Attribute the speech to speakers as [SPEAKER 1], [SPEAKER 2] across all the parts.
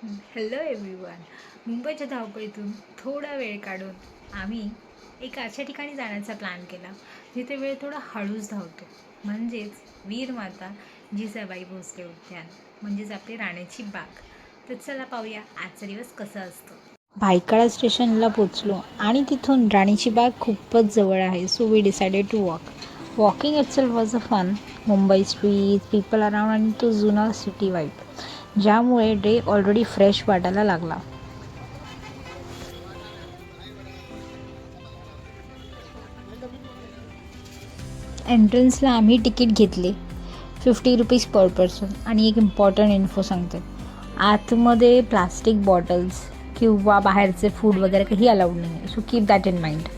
[SPEAKER 1] Hello everyone. मुंबईच्या धावपळीतून थोडा वेळ काढून आम्ही एक अशा ठिकाणी जाण्याचा प्लॅन केला जिथे वेळ थोडा हळूच धावतो, म्हणजेच वीरमाता जिजाबाई भोसले उद्यान, म्हणजेच आपली राण्याची बाग. तर चला पाहूया आजचा दिवस कसा असतो. भायखळा स्टेशनला पोचलो आणि तिथून राणीची बाग खूपच जवळ आहे. So we decided to walking itself was a fun. Mumbai street, people around आणि तो जुना सिटी वाईब, ज्यामुळे डे ऑलरेडी फ्रेश वाटायला लागला. एंट्रन्सला आम्ही तिकीट घेतले, 50 रुपीज पर पर्सन. आणि एक इम्पॉर्टंट इन्फो सांगते, आतमध्ये प्लास्टिक बॉटल्स किंवा बाहेरचे फूड वगैरे काही अलाउड नाही आहे. So keep that in mind.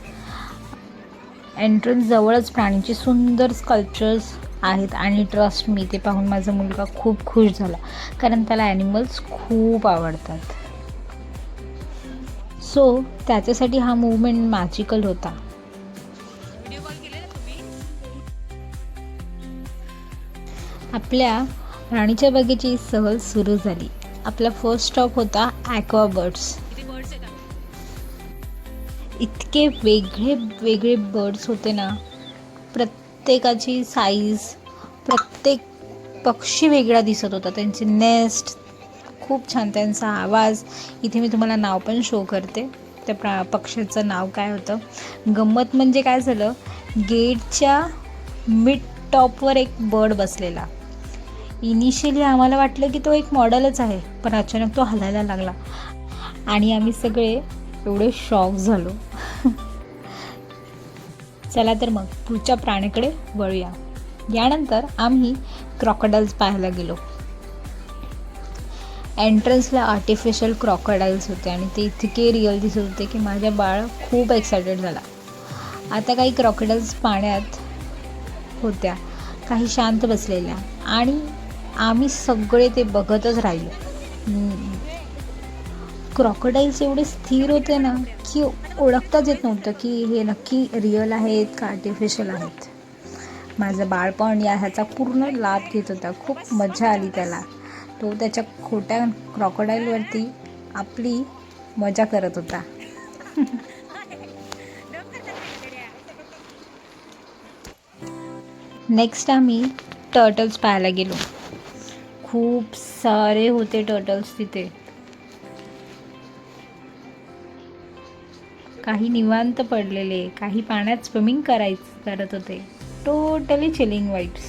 [SPEAKER 1] Entrance जवळच प्राणीचे सुंदर स्कल्पचर्स आहेत आणि ट्रस्ट मी, ते पाहून माझा मुलगा खूप खुश झाला, कारण त्याला ॲनिमल्स खूप आवडतात. सो त्याच्यासाठी हा मूवमेंट मॅजिकल होता. आपल्या राणीच्या बागेची सहल सुरू झाली. आपला फर्स्ट स्टॉप होता ॲक्वा बर्ड्स. इतके वेगळे वेगळे बर्ड्स होते ना, प्रत्येकाची साईज, प्रत्येक पक्षी वेगळा दिसत होता. त्यांचे नेस्ट खूप छान, त्यांचा आवाज. इथे मी तुम्हाला नाव पण शो करते, त्या पक्ष्याचं नाव काय होतं. गंमत म्हणजे काय झालं, गेटच्या मिड टॉपवर एक बर्ड बसलेला. इनिशियली आम्हाला वाटलं की तो एक मॉडेलच आहे, पण अचानक तो हलायला लागला आणि आम्ही सगळे एवढे शॉक झालो. चला तर मग पुढच्या प्राण्याकडे वळूया. यानंतर आम्ही क्रॉकोडाईल्स पाहायला गेलो. एंट्रन्सला आर्टिफिशियल क्रॉकोडाईल्स होते आणि ते इतके रिअल दिसत होते की माझ्या बाळ खूप एक्सायटेड झाला. आता काही क्रॉकोडाईल्स पाण्यात होत्या, काही शांत बसलेल्या, आणि आम्ही सगळे ते बघतच राहिलो. क्रॉकोडाईल्स एवढे स्थिर होते ना की ओळखताच येत नव्हतं की हे नक्की रिअल आहेत का आर्टिफिशियल आहेत. माझं बाळपण ह्याचा पूर्ण लाभ घेत होता. खूप मजा आली त्याला. तो त्याच्या खोट्या क्रॉकोडाईलवरती आपली मजा करत होता. नेक्स्ट आम्ही टर्टल्स पाहायला गेलो. खूप सारे होते टर्टल्स तिथे. काही निवांत पडलेले, काही पाण्यात स्विमिंग करत होते. Totally chilling vibes.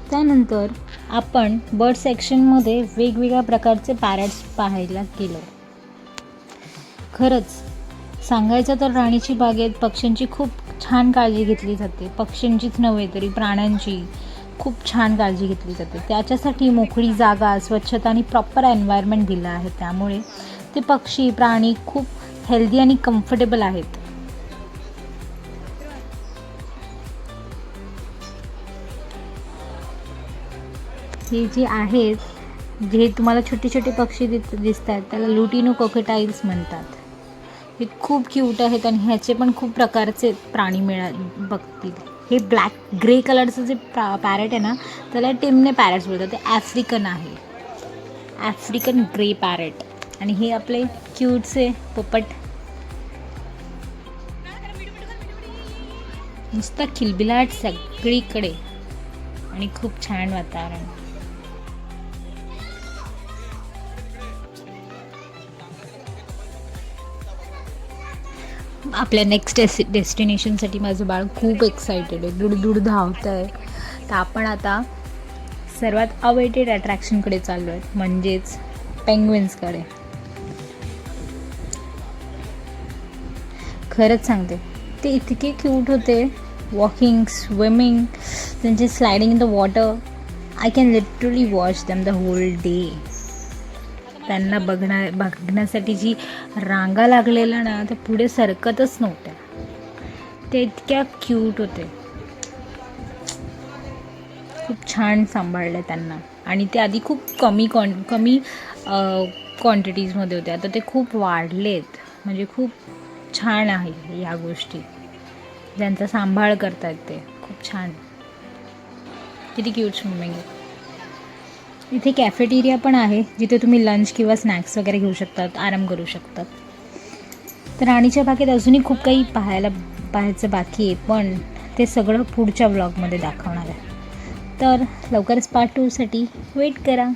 [SPEAKER 1] त्यानंतर आपण बर्ड सेक्शनमध्ये वेगवेगळ्या प्रकारचे पॅरट्स पाहायला गेलो. खरंच सांगायचं तर राणीची बागेत पक्ष्यांची खूप छान काळजी घेतली जाते. पक्ष्यांचीच नव्हे तरी प्राण्यांची खूप छान काळजी घेतली जाते. त्याच्यासाठी मोकळी जागा, स्वच्छता आणि प्रॉपर एन्व्हायरमेंट दिलं आहे. त्यामुळे ते पक्षी, प्राणी खूप हेल्दी आणि कम्फर्टेबल आहेत. हे जे आहेत, जे तुम्हाला छोटे छोटे पक्षी दिसत आहेत, त्याला लुटिनो कोकोटाईल्स म्हणतात. हे खूप क्यूट आहेत आणि ह्याचे पण खूप प्रकारचे प्राणी बघतील. हे ब्लॅक ग्रे कलरचं जे पॅरेट आहे ना, त्याला टिमने पॅरेट्स बोलतात. ते आफ्रिकन आहे, आफ्रिकन ग्रे पॅरेट. आणि हे आपले क्यूटचे पोपट, नुसतं खिलबिलाट सगळीकडे आणि खूप छान वातावरण. आपल्या नेक्स्ट डेस्टिनेशनसाठी माझं बाळ खूप एक्सायटेड आहे, दुडदुड धावतं आहे. तर आपण आता सर्वात अवेटेड अट्रॅक्शनकडे चाललो आहे, म्हणजेच पेंग्विन्सकडे. खरंच सांगते, ते इतके क्यूट होते. वॉकिंग, स्विमिंग, त्यांचे sliding in the water. I can literally watch them the whole day. त्यांना बघण्यासाठी जी रांगा लागलेल्या ना, त्या पुढे सरकतच नव्हत्या. ते इतक्या क्यूट होते. खूप छान सांभाळलं त्यांना. आणि ते आधी खूप कमी क्वांटिटीजमध्ये होते, आता ते खूप वाढलेत. म्हणजे खूप छान आहे ह्या गोष्टी, ज्यांचा सांभाळ करतायत ते खूप छान. किती क्यूट स्विमिंग आहे. इथे कॅफेटेरिया पण आहे जिथे तुम्ही लंच किंवा स्नॅक्स वगैरे घेऊ शकतात, आराम करू शकतात. तर राणीच्या बागेत अजूनही खूप काही पाहायचं बाकी आहे, पण ते सगळं पुढच्या व्लॉगमध्ये दाखवणार आहे. तर लवकरच पार्ट 2साठी वेट करा.